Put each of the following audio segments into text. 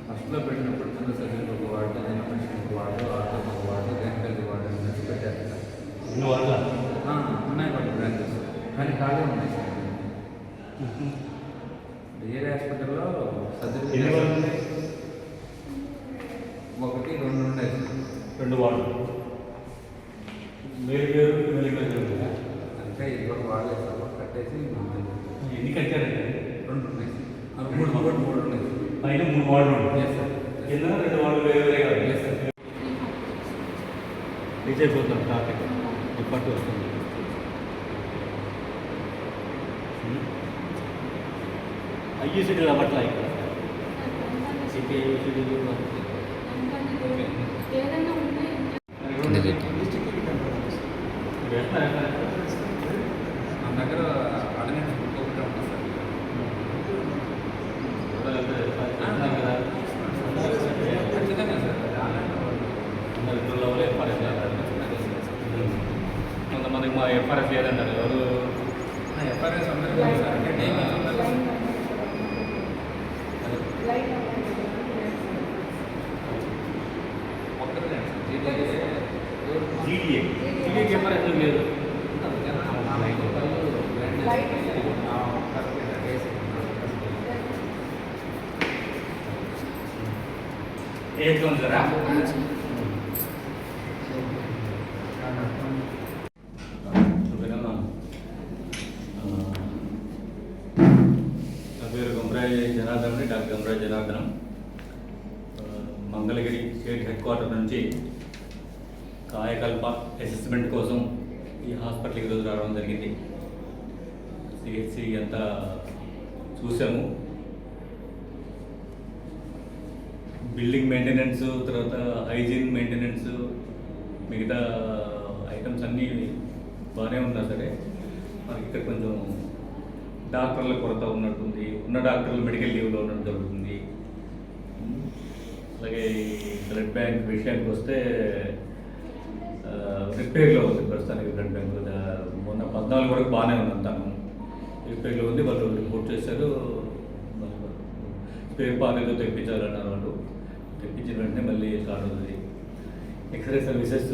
ఫస్ట్లో పెట్టినప్పుడు చిన్న సర్జరీ ఒక వార్డు, ఎన్ఎంఎస్కి ఒక వార్డు, ఆర్థోకి ఒక వార్డు, గైనకాలజీ వార్డు అని పెట్టారు సార్. ఇన్ని వార్డులా ఉన్నాయి కొన్ని బ్రాంచెస్, కానీ ఖాళీ ఉన్నాయి సార్. ఏరియా హాస్పిటల్లో సర్జరీ ఎన్ని వార్డులు ఉన్నాయి? 1, 2 ఉన్నాయి సార్. 2 వార్డులు వేరు అంటే ఇదివరకు వాడలేదు సార్, కట్టేసి ఎన్ని కట్టారండి? 2 ఉన్నాయి సార్. 3 ఉన్నాయి సార్. పైన 3 వార్డులు ఉన్నాయి సార్. కింద 2 వార్డులు వేరే కాదు సార్. రీచ్ అయిపోతాం ట్రాఫిక్ ఇప్పటి వస్తుంది. ఐయూసీడీలు అవ్వట్లా ఇక్కడ సిటీ ఐయూసీడీలు మన దగ్గర అటెండెన్స్ బుక్ ఒకటి ఉంటుంది సార్. ఖచ్చితంగా సార్. కొంతమందికి మా ఎఫ్ఆర్ఎస్ లేదన్నారు ఎవరు? ఎఫ్ఆర్ఎస్ అందరికీ సార్. అంటే టైమింగ్స్ అందరికీ ఒక్కరిదే సార్. జీడీఏకి ఎఫ్ఆర్ఎస్ లేదు. ఏ సారా నా పేరు Gambrayi Janardhan, doctor Gambrayi Janardhanam. Mangalagiri state headquarter నుంచి కాయకల్ప అసెస్మెంట్ కోసం ఈ హాస్పిటల్కి ఈరోజు రావడం జరిగింది. సిహెచ్సి అంతా చూసాము. బిల్డింగ్ మెయింటెనెన్స్, తర్వాత హైజీన్ మెయింటెనెన్స్, మిగతా ఐటమ్స్ అన్నీ బాగానే ఉన్నా సరే మనకి ఇక్కడ కొంచెం డాక్టర్ల కొరత ఉన్నట్టుంది. ఉన్న డాక్టర్లు మెడికల్ లీవ్లో ఉన్నట్టు జరుగుతుంది. అలాగే బ్లడ్ బ్యాంక్ విషయానికి వస్తే రిపేర్లో ఉంది ప్రస్తుతానికి. బ్లడ్ బ్యాంక్ మొన్న 14 వరకు బాగానే ఉంది, అంతాను రిపేర్లో ఉంది. వాళ్ళు రిపోర్ట్ చేశారు. స్పేర్ పార్ట్ ఏదో తెప్పించాలన్నారు వాళ్ళు. తెప్పించిన వెంటనే మళ్ళీ స్టార్ట్ అవుతుంది. ఎక్స్రే సర్వీసెస్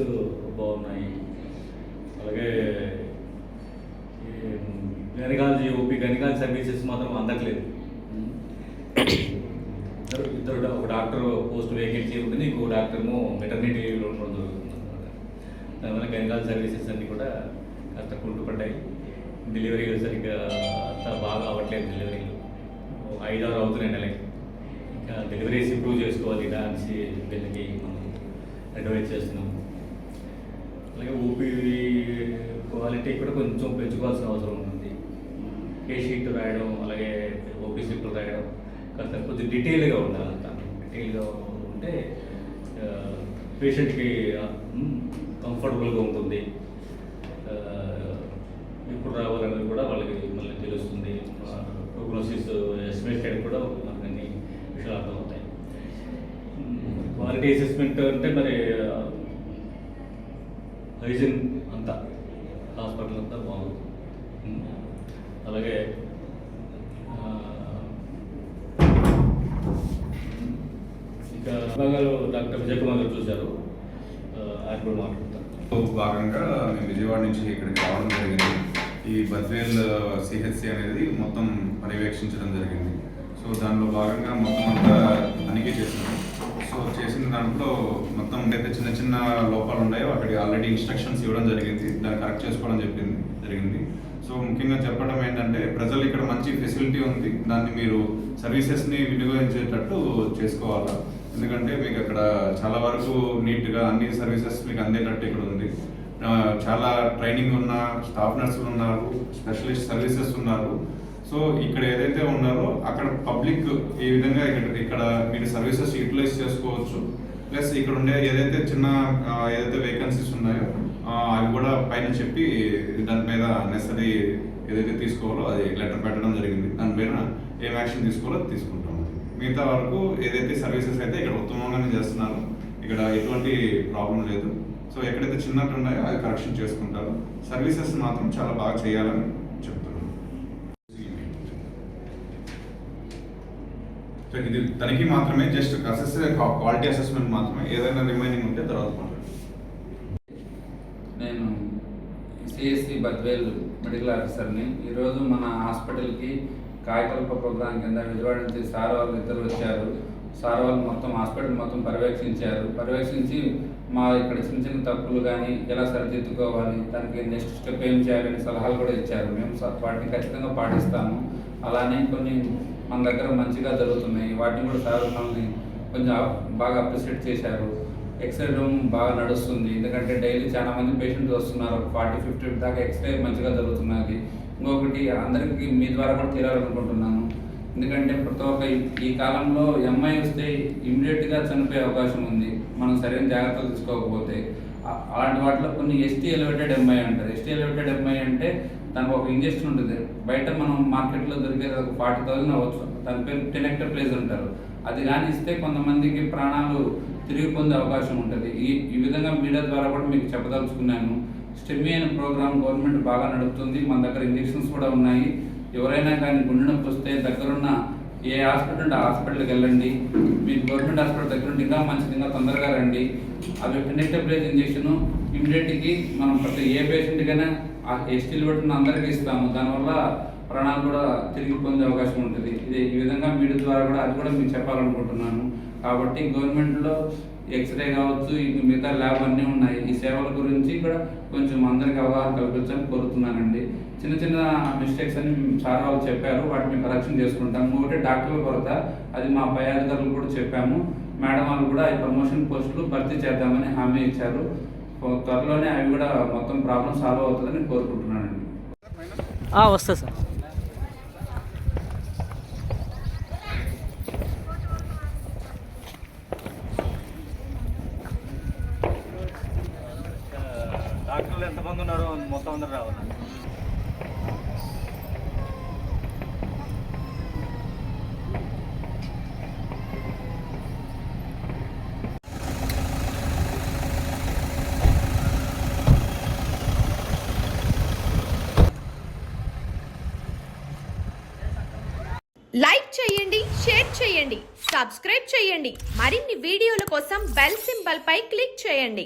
బాగున్నాయి. అలాగే గైనకాలజీ ఓపీ గైనకాలజీ సర్వీసెస్ మాత్రం అందట్లేదు. ఇద్దరు ఒక డాక్టర్ పోస్ట్ వేకెన్సీ ఉంటుంది, ఇంకో డాక్టర్ను మెటర్నిటీలో ఉండడం జరుగుతుంది అనమాట. దానివల్ల గైనకాలజీ సర్వీసెస్ అన్నీ కూడా కాస్త కుంటుపడ్డాయి. డెలివరీలు సరిగ్గా అంతా బాగా అవ్వట్లేదు. డెలివరీలు 5-6 అవుతున్నాయి నెలకి. ఇంకా డెలివరీస్ ఇంప్రూవ్ చేసుకోవాలి. డాన్స్ వీళ్ళకి మనం అడ్వైజ్ చేస్తున్నాము. అలాగే ఓపీ క్వాలిటీ కూడా కొంచెం పెంచుకోవాల్సిన అవసరం ఉంటుంది. కేస్ షీట్ రాయడం, అలాగే ఓపీ స్లిప్లు రాయడం కాస్త కొంచెం డీటెయిల్గా ఉండాలి. అంతా డీటెయిల్గా ఉంటే పేషెంట్కి కంఫర్టబుల్గా ఉంటుంది. ఎప్పుడు రావాలనేది కూడా వాళ్ళకి మళ్ళీ తెలుస్తుంది. ప్రోగ్నోసిస్ ఎస్టిమేటెడ్ కూడా మనకు అన్ని విషయాలు అర్థమవుతాయి. క్వాలిటీ అసెస్మెంట్ అంటే మరి హైజీన్ అంతా హాస్పిటల్ అంతా బాగుంటుంది. అలాగే ఇంకా విభాగాలు డాక్టర్ విజయ్ కుమార్ గారు చూశారు, ఆయన కూడా మాట్లాడతారు. భాగంగా మేము విజయవాడ నుంచి ఇక్కడికి రావడం జరిగింది. ఈ బద్వేల్ సిహెచ్సి అనేది మొత్తం పర్యవేక్షించడం జరిగింది. సో దానిలో భాగంగా మొత్తం అంతా తనిఖీ చేసినాం. సో చేసిన దాంట్లో మొత్తం అయితే చిన్న చిన్న లోపాలు ఉన్నాయో అక్కడికి ఆల్రెడీ ఇన్స్ట్రక్షన్స్ ఇవ్వడం జరిగింది. దాన్ని కరెక్ట్ చేసుకోవడం జరిగింది. సో ముఖ్యంగా చెప్పడం ఏంటంటే ప్రజలు ఇక్కడ మంచి ఫెసిలిటీ ఉంది, దాన్ని మీరు సర్వీసెస్ని వినియోగించేటట్టు చేసుకోవాలా. ఎందుకంటే మీకు అక్కడ చాలా వరకు నీట్గా అన్ని సర్వీసెస్ మీకు అందేటట్టు ఇక్కడ ఉంది. చాలా ట్రైనింగ్ ఉన్న స్టాఫ్ నర్సులు ఉన్నారు, స్పెషలిస్ట్ సర్వీసెస్ ఉన్నారు. సో ఇక్కడ ఏదైతే ఉన్నారో అక్కడ పబ్లిక్ ఈ విధంగా ఇక్కడ మీరు సర్వీసెస్ యూటిలైజ్ చేసుకోవచ్చు. ప్లస్ ఇక్కడ ఉండే ఏదైతే చిన్న ఏదైతే వేకెన్సీస్ ఉన్నాయో అవి కూడా పైన చెప్పి దాని మీద నెసరీ ఏదైతే తీసుకోవాలో అది లెటర్ పెట్టడం జరిగింది. దానిపైన ఏం యాక్షన్ తీసుకోవాలో అది తీసుకుంటాము. మిగతా వరకు ఏదైతే సర్వీసెస్ అయితే ఇక్కడ ఉత్తమంగానే చేస్తున్నారు, ఇక్కడ ఎటువంటి ప్రాబ్లం లేదు. సో ఎక్కడైతే చిన్నట్టు ఉన్నాయో అది కరెక్షన్ చేసుకుంటారు. సర్వీసెస్ మాత్రం చాలా బాగా చేయాలని చెప్తున్నాను. సో ఇది తనిఖీ మాత్రమే, జస్ట్ క్వాలిటీ అసెస్మెంట్ మాత్రమే. ఏదైనా రిమైనింగ్ ఉంటే తర్వాత మాట్లాడతాం. నేను సిఎస్సి బద్వేల్ మెడికల్ ఆఫీసర్ని. ఈరోజు మన హాస్పిటల్కి కాయకల్ప ప్రోగ్రాం కింద విజయవాడ నుంచి సార్ వాళ్ళు ఇద్దరు వచ్చారు. సార్ వాళ్ళు మొత్తం హాస్పిటల్ మొత్తం పర్యవేక్షించి మా ఇక్కడ చిన్న చిన్న తప్పులు కానీ ఎలా సరిదిద్దుకోవాలి, దానికి నెక్స్ట్ స్టెప్ ఏం చేయాలని సలహాలు కూడా ఇచ్చారు. మేము వాటిని ఖచ్చితంగా పాటిస్తాము. అలానే కొన్ని మన దగ్గర మంచిగా జరుగుతున్నాయి, వాటిని కూడా సార్ మనల్ని కొంచెం బాగా అప్రిషియేట్ చేశారు. ఎక్స్రే రూమ్ బాగా నడుస్తుంది, ఎందుకంటే డైలీ చాలా మంది పేషెంట్స్ వస్తున్నారు. 40-50 దాకా ఎక్స్రే మంచిగా జరుగుతున్నది. ఇంకొకటి అందరికీ మీ ద్వారా కూడా తీరాలనుకుంటున్నాను, ఎందుకంటే ప్రతి ఒక్క ఈ కాలంలో ఎంఐ వస్తే ఇమ్మీడియట్గా చనిపోయే అవకాశం ఉంది మనం సరైన జాగ్రత్తలు తీసుకోకపోతే. అలాంటి వాటిలో కొన్ని ఎస్టీ ఎలివేటెడ్ ఎంఐ అంటారు. ఎస్టీ ఎలివేటెడ్ ఎంఐ అంటే దానికి ఒక ఇంజెక్షన్ ఉంటుంది, బయట మనం మార్కెట్లో దొరికేది ఒక 40,000 అవ్వచ్చు. దాని పేరు టెనెక్టోప్లేజ్ అంటారు. అది కానీ ఇస్తే కొంతమందికి ప్రాణాలు తిరిగి పొందే అవకాశం ఉంటుంది. ఈ విధంగా మీడియా ద్వారా కూడా మీకు చెప్పదలుచుకున్నాను. స్టెమీ అనే ప్రోగ్రామ్ గవర్నమెంట్ బాగా నడుపుతుంది. మన దగ్గర ఇంజెక్షన్స్ కూడా ఉన్నాయి. ఎవరైనా కానీ గుండె నొప్పి వస్తే దగ్గరున్న ఏ హాస్పిటల్ ఉంటే ఆ హాస్పిటల్కి వెళ్ళండి. మీకు గవర్నమెంట్ హాస్పిటల్ దగ్గర ఉంటే ఇంకా మంచిది, ఇంకా తొందరగా రండి. అవి టెనెక్టోప్లేజ్ ఇంజెక్షన్ ఇమ్మీడియట్కి మనం ప్రతి ఏ పేషెంట్కైనా ఆ ఎస్టీలు పెట్టిన అందరికీ ఇస్తాము. దానివల్ల ప్రాణాలు కూడా తిరిగి పొందే అవకాశం ఉంటుంది. ఈ విధంగా మీడియా ద్వారా కూడా అది కూడా మీకు చెప్పాలనుకుంటున్నాను. కాబట్టి గవర్నమెంట్లో ఎక్స్రే కావచ్చు, మిగతా ల్యాబ్ అన్నీ ఉన్నాయి. ఈ సేవల గురించి కూడా కొంచెం అందరికీ అవగాహన కల్పించాలని కోరుతున్నానండి. చిన్న చిన్న మిస్టేక్స్ అని సార్ వాళ్ళు చెప్పారు, వాటిని కరెక్షన్ చేసుకుంటాం. ఇంకొకటి డాక్టర్ల కొరత, అది మా పై అధికారులు కూడా చెప్పాము. మేడం వాళ్ళు కూడా ఈ ప్రమోషన్ పోస్టులు భర్తీ చేద్దామని హామీ ఇచ్చారు. త్వరలోనే అవి కూడా మొత్తం ప్రాబ్లం సాల్వ్ అవుతుందని కోరుకుంటున్నానండి. వస్తా సార్. డాక్టర్లు ఎంతమంది ఉన్నారో మొత్తం అందరూ రావాలి. లైక్ చేయండి, షేర్ చేయండి, సబ్స్క్రైబ్ చేయండి. మరిన్ని వీడియోల కోసం బెల్ సింబల్ పై క్లిక్ చేయండి.